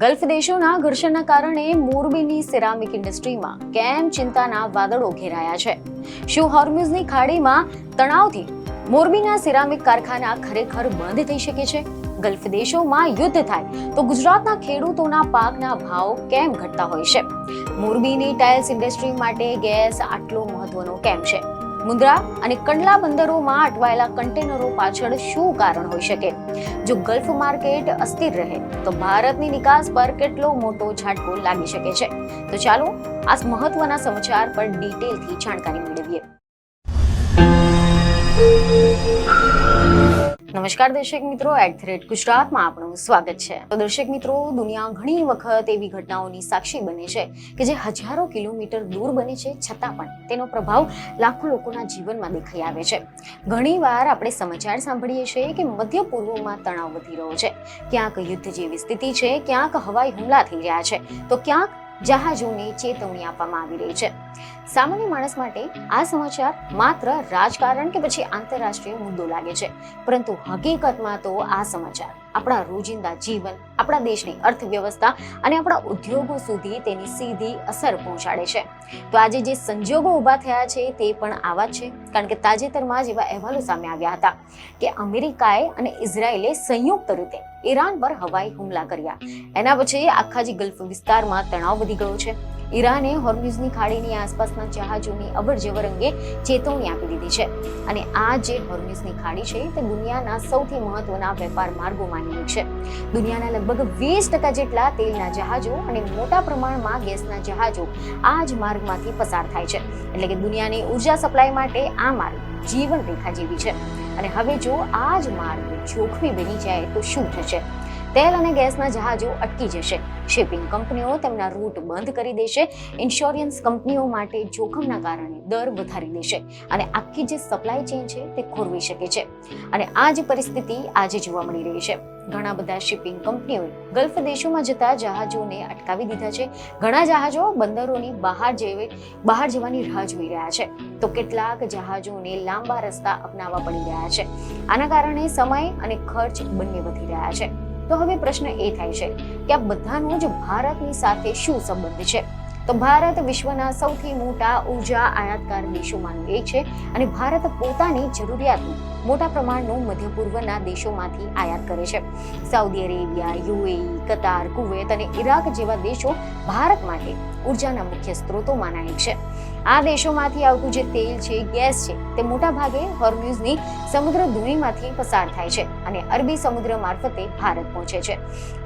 Gulf દેશોના ઘર્ષણના કારણે મોરબીની સિરામિક ઇન્ડસ્ટ્રીમાં કેમ ચિંતાના વાદળો ઘેરાયા છે? શું હોર્મુઝની ખાડીમાં તણાવથી મોરબીના સિરામિક કારખાના ખરેખર બંધ થઈ શકે છે? ગલ્ફ દેશોમાં યુદ્ધ થાય તો ગુજરાતના ખેડૂતોના પાકના ભાવ કેમ ઘટતા હોય છે? મોરબીની ટાઇલ્સ ઇન્ડસ્ટ્રી માટે ગેસ આટલો મહત્વનો કેમ છે? મુન્દ્રા અને કંડલા બંદરોમાં અટવાયેલા કન્ટેનરો પાછળ શું કારણ હોઈ શકે? જો ગલ્ફ માર્કેટ અસ્થિર રહે તો ભારતની નિકાસ પર કેટલો મોટો ઝાટકો લાગી શકે છે? તો ચાલો આ મહત્વના સમાચાર પર ડિટેલથી જાણકારી મેળવીએ. નમસ્કાર દર્શક મિત્રો, @ગુજરાતમાં આપનું સ્વાગત છે. તો દર્શક મિત્રો, દુનિયા ઘણી વખત એવી ઘટનાઓની સાક્ષી બને છે કે જે હજારો કિલોમીટર દૂર બને છે, છતાં પણ તેનો પ્રભાવ લાખો લોકોના જીવનમાં દેખાઈ આવે છે. ઘણીવાર આપણે સમાચાર સાંભળીએ છીએ કે મધ્ય પૂર્વમાં તણાવ વધી રહ્યો છે, ક્યાંક યુદ્ધ જેવી સ્થિતિ છે, ક્યાંક હવાઈ હુમલા થઈ રહ્યા છે, તો ક્યાંક જહાજોને ચેતવણી આપવામાં આવી રહી છે. સામાન્ય માણસ માટે આ સમાચાર માત્ર રાજકારણ કે પછી આંતરરાષ્ટ્રીય મુદ્દો લાગે છે, પરંતુ હકીકતમાં તો આ સમાચાર આપણા રોજિંદા જીવન, આપણા દેશની અર્થવ્યવસ્થા અને આપણા ઉદ્યોગો સુધી તેની સીધી અસર પહોંચાડે છે. તો આજે જે સંજોગો ઊભા થયા છે તે પણ આવા જ છે, કારણ કે તાજેતરમાં જ એવા અહેવાલો સામે આવ્યા હતા કે અમેરિકાએ અને ઇઝરાયેલે સંયુક્ત રીતે ઈરાન પર હવાઈ હુમલા કર્યા. એના પછી આખા જે ગલ્ફ વિસ્તારમાં તણાવ વધી ગયો છે. ઈરાને હોર્મુઝની ખાડીની આસપાસના જહાજોની અવરજવર અંગે ચેતવણી આપી દીધી છે, અને આ જે હોર્મુઝની ખાડી છે તે દુનિયાના સૌથી મહત્વના વેપાર માર્ગોમાંની એક છે. દુનિયાના લગભગ 20% જેટલા તેલના જહાજો અને મોટા પ્રમાણમાં ગેસના જહાજો આ જ માર્ગમાંથી પસાર થાય છે. એટલે કે દુનિયાની ઉર્જા સપ્લાય માટે આ માર્ગ જીવન રેખા જેવી છે. અને હવે જો આ જ માર્ગ જોખમી બની જાય તો શું થશે? તેલ અને ગેસના જહાજો અટકી જશે, શિપિંગ કંપનીઓ તેમના રૂટ બંધ કરી દેશે, ઇન્સ્યોરન્સ કંપનીઓ માટે જોખમના કારણે દર વધારી દેશે, અને આખી જે સપ્લાય ચેઇન છે તે ખોરવી શકે છે. અને આ જ પરિસ્થિતિ આજે જોવા મળી રહી છે. ઘણા બધા શિપિંગ કંપનીઓએ ગલ્ફ દેશોમાં જતા જહાજોને અટકાવી દીધા છે. ઘણા જહાજો બંદરોની બહાર જવાની રાહ જોઈ રહ્યા છે, તો કેટલાક જહાજોને લાંબા રસ્તા અપનાવવા પડી રહ્યા છે. આના કારણે સમય અને ખર્ચ બંને વધી રહ્યા છે. તો હવે પ્રશ્ન એ થાય છે કે આ બધાનો જ ભારતની સાથે શું સંબંધ છે? તો ભારત વિશ્વના સૌથી મોટા ઉર્જા આયાતકાર દેશોમાંનું એક છે, અને ભારત પોતાની જરૂરિયાતનું મોટા પ્રમાણનું મધ્ય પૂર્વના દેશોમાંથી આયાત કરે છે. સાઉદી અરેબિયા, યુએઈ, કતાર, કુવૈત અને ઇરાક જેવા દેશો ભારત માટે ઉર્જાના મુખ્ય સ્ત્રોતોમાંના એક છે. આ દેશોમાંથી આવતું જે તેલ છે, ગેસ છે, તે મોટા ભાગે હોર્મુઝની સમુદ્ર ધુનીમાંથી પસાર થાય છે અને અરબી સમુદ્ર મારફતે ભારત પહોંચે છે.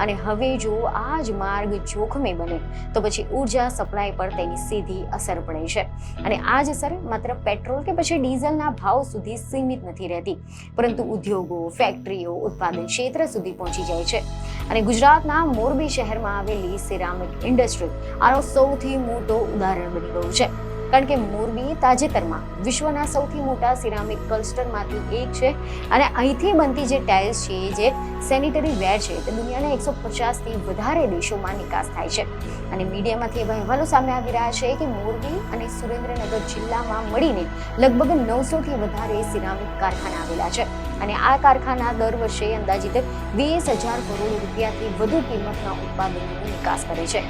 અને હવે જો આ જ માર્ગ જોખમે બને તો પછી ઉર્જા સપ્લાય પર તેની સીધી અસર પડે છે. અને આ જ અસર માત્ર પેટ્રોલ કે પછી ડીઝલના ભાવ સુધી સીમિત નથી રહેતી, પરંતુ ઉદ્યોગો, ફેક્ટરીઓ, ઉત્પાદન ક્ષેત્ર સુધી પહોંચી જાય છે. અને ગુજરાતના મોરબી શહેરમાં આવેલી સિરામિક ઇન્ડસ્ટ્રી આનો સૌથી મોટો ઉદાહરણ બની ગયું છે, કારણ કે મોરબી તાજેતરમાં વિશ્વના સૌથી મોટા સિરામિક ક્લસ્ટરમાંથી એક છે. અને અહીંથી બનતી જે ટાઇલ્સ છે, જે સેનિટરી વેર છે, તે દુનિયાના 150થી વધારે દેશોમાં નિકાસ થાય છે. અને મીડિયામાંથી એવા અહેવાલો સામે આવી રહ્યા છે કે મોરબી અને સુરેન્દ્રનગર જિલ્લામાં મળીને લગભગ 900થી વધારે સિરામિક કારખાના આવેલા છે. અને આ કારખાના દર વર્ષે અંદાજિત 20,000 કરોડ રૂપિયાથી વધુ કિંમતના ઉત્પાદનોની નિકાસ કરે છે.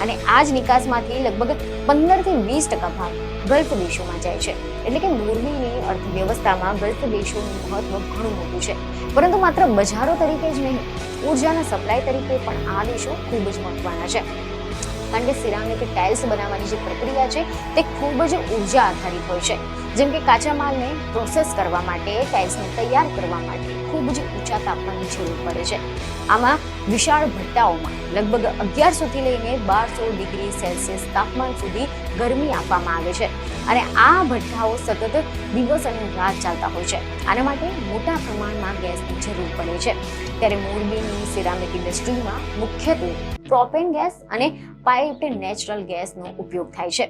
અને આ જ નિકાસમાંથી લગભગ 15-20% ભાગ ગલ્ફ દેશોમાં જાય છે. એટલે કે મોરબીની અર્થવ્યવસ્થામાં ગલ્ફ દેશોનું મહત્વ ઘણું મોટું છે. પરંતુ માત્ર બજારો તરીકે જ નહીં, ઉર્જાના સપ્લાય તરીકે પણ આ દેશો ખૂબ જ મહત્વના છે. કારણ કે સિરામિક ટાઇલ્સ બનાવવાની જે પ્રક્રિયા છે તે ખૂબ જ ઉર્જા આધારિત હોય છે. જેમ કે કાચા માલને પ્રોસેસ કરવા માટે, ટાઇલ્સને તૈયાર કરવા માટે ખૂબ જ ઊંચા તાપમાનની જરૂર પડે છે. આમાં વિશાળ ભઠ્ઠાઓમાં લગભગ 1100થી લઈને 1200 ડિગ્રી સેલ્સિયસ તાપમાન સુધી ગરમી આપવામાં આવે છે. અને આ ભઠ્ઠાઓ સતત દિવસ અને રાત ચાલતા હોય છે. આના માટે મોટા પ્રમાણમાં ગેસની જરૂર પડે છે. ત્યારે મોરબીની સિરામિક ઇન્ડસ્ટ્રીમાં મુખ્યત્વે પ્રોપેન ગેસ અને પાઇપ્ડ નેચરલ ગેસનો ઉપયોગ થાય છે.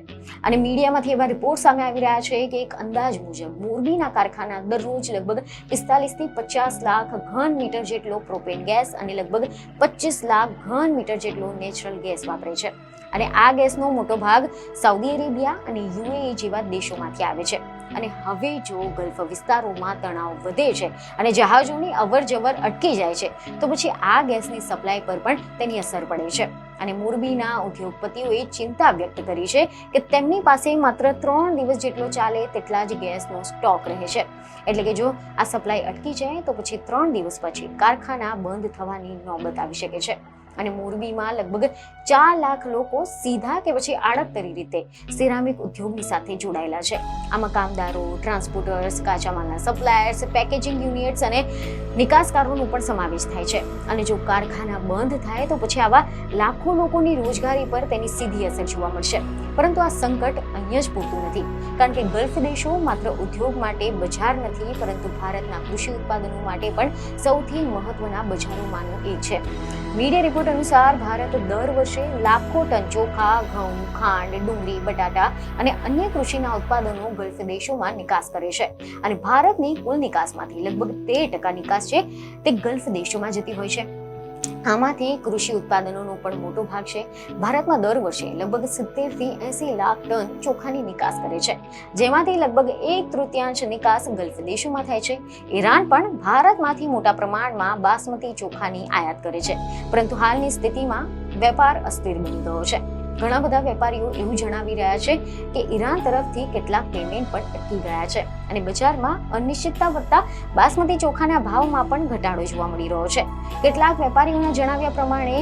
અને મીડિયામાંથી એવા રિપોર્ટ સામે આવી રહ્યા છે કે એક અંદાજ મુજબ મોરબીના કારખાના દરરોજ લગભગ 45થી 50 લાખ ઘન મીટર જેટલો પ્રોપેન ગેસ અને લગભગ 25 લાખ ઘન મીટર જેટલો નેચરલ ગેસ વાપરે છે. અને આ ગેસનો મોટો ભાગ સાઉદી અરેબિયા અને યુએઈ જેવા દેશોમાંથી આવે છે. અને હવે જો ગલ્ફ વિસ્તારોમાં તણાવ વધે છે અને જહાજોની અવરજવર અટકી જાય છે તો પછી આ ગેસની સપ્લાય પર પણ તેની અસર પડે છે. અને મોરબીના ઉદ્યોગપતિઓએ ચિંતા વ્યક્ત કરી છે કે તેમની પાસે માત્ર 3 દિવસ જેટલો ચાલે તેટલા જ ગેસનો સ્ટોક રહે છે. એટલે કે જો આ સપ્લાય અટકી જાય તો પછી 3 દિવસ પછી કારખાના બંધ થવાની નોબત આવી શકે છે. અને મોરબીમાં લગભગ 4 લાખ લોકો સીધા કે પછી આડકતરી રીતે સિરામિક ઉદ્યોગની સાથે જોડાયેલા છે. આમાં કામદારો, ટ્રાન્સપોર્ટર્સ, કાચા માલના સપ્લાયર્સ, પેકેજિંગ યુનિટ્સ અને નિકાસકારોનો પણ સમાવેશ થાય છે. અને જો કારખાના બંધ થાય તો પછી આવા લાખો લોકોની રોજગારી પર તેની સીધી અસર જોવા મળશે. પરંતુ આ સંકટ અહીંયા જ પૂરતું નથી, કારણ કે ગલ્ફ દેશો માત્ર ઉદ્યોગ માટે બજાર નથી, પરંતુ ભારતના કૃષિ ઉત્પાદનો માટે પણ સૌથી મહત્વના બજારોમાંનું એક છે. મીડિયા રિપોર્ટ અનુસાર ભારત દર વર્ષે લાખો ટન ચોખા, ઘઉં, ખાંડ, ડુંગળી, બટાટા અને અન્ય કૃષિના ઉત્પાદનો ગલ્ફ દેશોમાં નિકાસ કરે છે. અને ભારતની કુલ નિકાસમાંથી લગભગ 13% નિકાસ છે તે ગલ્ફ દેશોમાં જતી હોય છે. આમાંથી કૃષિ ઉત્પાદનોનો પણ મોટો ભાગ છે. ભારતમાં દર વર્ષે લગભગ 70 થી 80 લાખ ટન ચોખાની નિકાસ કરે છે, જેમાંથી લગભગ 1/3 નિકાસ ગલ્ફ દેશોમાં થાય છે. ઈરાન પણ ભારતમાંથી મોટા પ્રમાણમાં બાસમતી ચોખાની આયાત કરે છે, પરંતુ હાલની સ્થિતિમાં વેપાર અસ્થિર બની ગયો છે. ઘણા બધા વેપારીઓ એવું જણાવી રહ્યા છે કે ઈરાન તરફથી કેટલાક પેમેન્ટ પણ અટકી ગયા છે અને બજારમાં અનિશ્ચિતતા વધતા બાસમતી ચોખાના ભાવમાં પણ ઘટાડો જોવા મળી રહ્યો છે. કેટલાક વેપારીઓના જણાવ્યા પ્રમાણે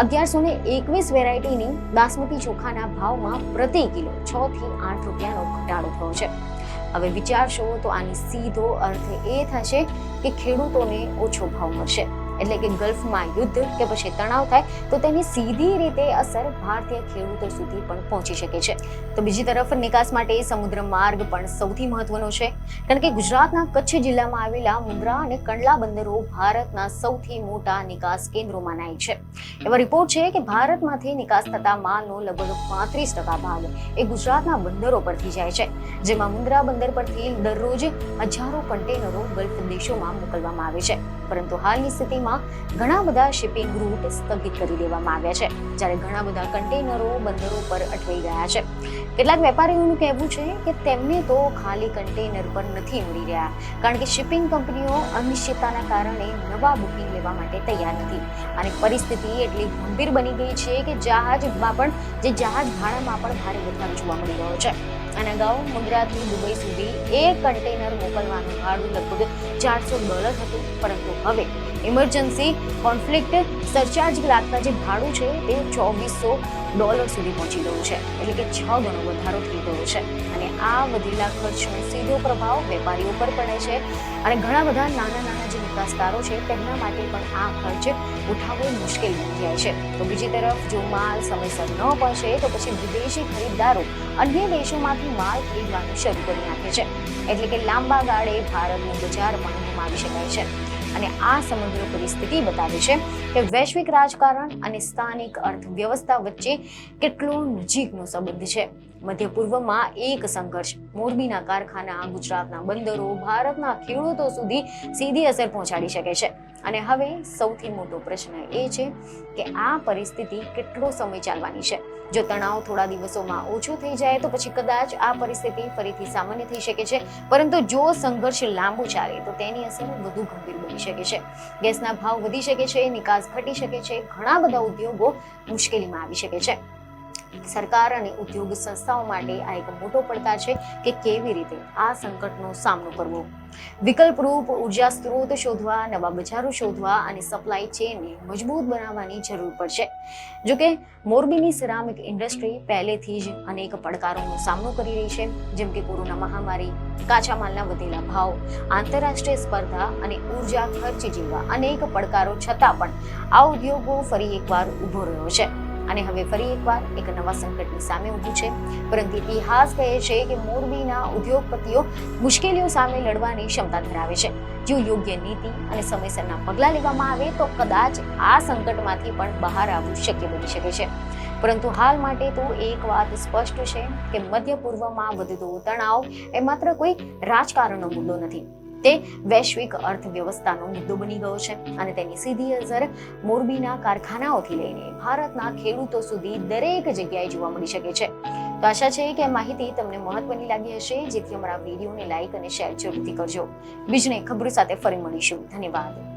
1121 વેરાયટીની બાસમતી ચોખાના ભાવમાં પ્રતિ કિલો 6 થી 8 રૂપિયાનો ઘટાડો થયો છે. હવે વિચારશો તો આની સીધો અર્થ એ થશે કે ખેડૂતોને ઓછો ભાવ મળશે. એટલે કે ગલ્ફમાં યુદ્ધ કે પછી તણાવ થાય તો તેની સીધી રીતે અસર ભારતીય ખેડૂતો સુધી પણ પહોંચી શકે છે. તો બીજી તરફ નિકાસ માટે સમુદ્ર માર્ગ પણ સૌથી મહત્વનો છે, કારણ કે ગુજરાતના કચ્છ જિલ્લામાં આવેલા મુન્દ્રા અને કંડલા બંદરો ભારતના સૌથી મોટા નિકાસ કેન્દ્રોમાંના એક છે. એવા રિપોર્ટ છે કે ભારતમાંથી નિકાસ થતા માલનો લગભગ 35% ભાગ એ ગુજરાતના બંદરો પરથી જાય છે, જેમાં મુન્દ્રા બંદર પરથી દરરોજ હજારો કન્ટેનરો ગલ્ફ દેશોમાં મોકલવામાં આવે છે. પરંતુ હાલની સ્થિતિમાં ઘણા બધા શિપિંગ રૂટ સ્થગિત કરી દેવામાં આવ્યા છે, જ્યારે ઘણા બધા કન્ટેનરો બંદરો પર અટવાઈ ગયા છે. કેટલાક વેપારીઓનું કહેવું છે કે તેમને તો ખાલી કન્ટેનર પર નથી મળી રહ્યા, કારણ કે શિપિંગ કંપનીઓ અનિશ્ચિતતાના કારણે નવા બુકિંગ લેવા માટે તૈયાર નથી. અને પરિસ્થિતિ એટલી ગંભીર બની ગઈ છે કે જહાજ ભાડામાં પણ ભારે વધારો જોવા મળી રહ્યો છે. અને અગાઉ મુન્દ્રાથી દુબઈ સુધી એક કન્ટેનર મોકલવાનું ભાડું લગભગ $400 હતું, પરંતુ હવે ઇમરજન્સી કોન્ફ્લિક્ટ સરચાર્જ લાગતા જે ભાડું છે તે $2400 સુધી પહોંચી ગયું છે. એટલે કે 6 ગણો વધારો થઈ ગયો છે. અને આ વધેલા ખર્ચનો સીધો પ્રભાવ વેપારીઓ પર પડે છે. અને ઘણા બધા નાના જે નિકાસકારો છે તેમના માટે પણ આ ખર્ચ ઉઠાવવો મુશ્કેલ બની જાય છે. તો બીજી તરફ જો માલ સમયસર ન પહોંચે તો પછી વિદેશી ખરીદદારો અન્ય દેશોમાંથી માલ ખરીદવાનું શરૂ કરી નાખે છે. એટલે કે લાંબા ગાળે ભારતનું બજાર પણ ગુમાવી શકાય છે. અને આ સમગ્ર પરિસ્થિતિ બતાવે છે કે વૈશ્વિક રાજકારણ અને સ્થાનિક અર્થવ્યવસ્થા વચ્ચે કેટલો નજીકનો સંબંધ છે. મધ્ય પૂર્વમાં એક સંઘર્ષ, મોરબીના કારખાના, ગુજરાતના બંદરો, ભારતના ખેડૂતો સુધી સીધી અસર પહોંચાડી શકે છે. અને હવે સૌથી મોટો પ્રશ્ન એ છે કે આ પરિસ્થિતિ કેટલો સમય ચાલવાની છે. જો તણાવ થોડા દિવસોમાં ઓછું થઈ જાય તો પછી કદાચ આ પરિસ્થિતિ ફરીથી સામાન્ય થઈ શકે છે, પરંતુ જો સંઘર્ષ લાંબુ ચાલે તો તેની અસર વધુ ગંભીર બની શકે છે. ગેસના ભાવ વધી શકે છે, નિકાસ ઘટી શકે છે, ઘણા બધા ઉદ્યોગો મુશ્કેલીમાં આવી શકે છે. સરકાર અને ઉદ્યોગ સંસ્થાઓ માટે આ એક મોટો પડકાર છે કે કેવી રીતે આ સંકટનો સામનો કરવો. વિકલ્પરૂપ ઉર્જા સ્ત્રોત શોધવા, નવા બજારો શોધવા અને સપ્લાય ચેનને મજબૂત બનાવવાની જરૂર પડશે. જોકે મોરબીની સિરામિક ઇન્ડસ્ટ્રી પહેલેથી જ અનેક પડકારોનો સામનો કરી રહી છે, જેમ કે કોરોના મહામારી, કાચા માલના વધેલા ભાવ, આંતરરાષ્ટ્રીય સ્પર્ધા અને ઉર્જા ખર્ચ જેવા અનેક પડકારો છતાં પણ આ ઉદ્યોગો ફરી એકવાર ઊભો રહ્યો છે. અને હવે ફરી એકવાર એક નવા સંકટની સામે ઊભું છે. પરંતુ ઇતિહાસ કહે છે કે મોરબીના ઉદ્યોગપતિઓ મુશ્કેલીઓ સામે લડવાની ક્ષમતા ધરાવે છે. જો યોગ્ય નીતિ અને સમયસરના પગલાં લેવામાં આવે તો કદાચ આ સંકટમાંથી પણ બહાર આવવું શક્ય બની શકે છે. પરંતુ હાલ માટે તો એક વાત સ્પષ્ટ છે કે મધ્ય પૂર્વમાં વધતો તણાવ એ માત્ર કોઈ રાજકારણનો મુદ્દો નથી, તે વૈશ્વિક અર્થવ્યવસ્થાનો મુદ્દો બની ગયો છે. અને તેની સીધી અસર મોરબીના કારખાનાઓથી લઈને ભારતના ખેડૂતો સુધી દરેક જગ્યાએ જોવા મળી શકે છે. તો આશા છે કે આ માહિતી તમને મહત્વની લાગી હશે, જેથી અમારા વિડીયોને લાઈક અને શેર જરૂરથી કરજો. બીજને ખબરો સાથે ફરી મળીશું. ધન્યવાદ.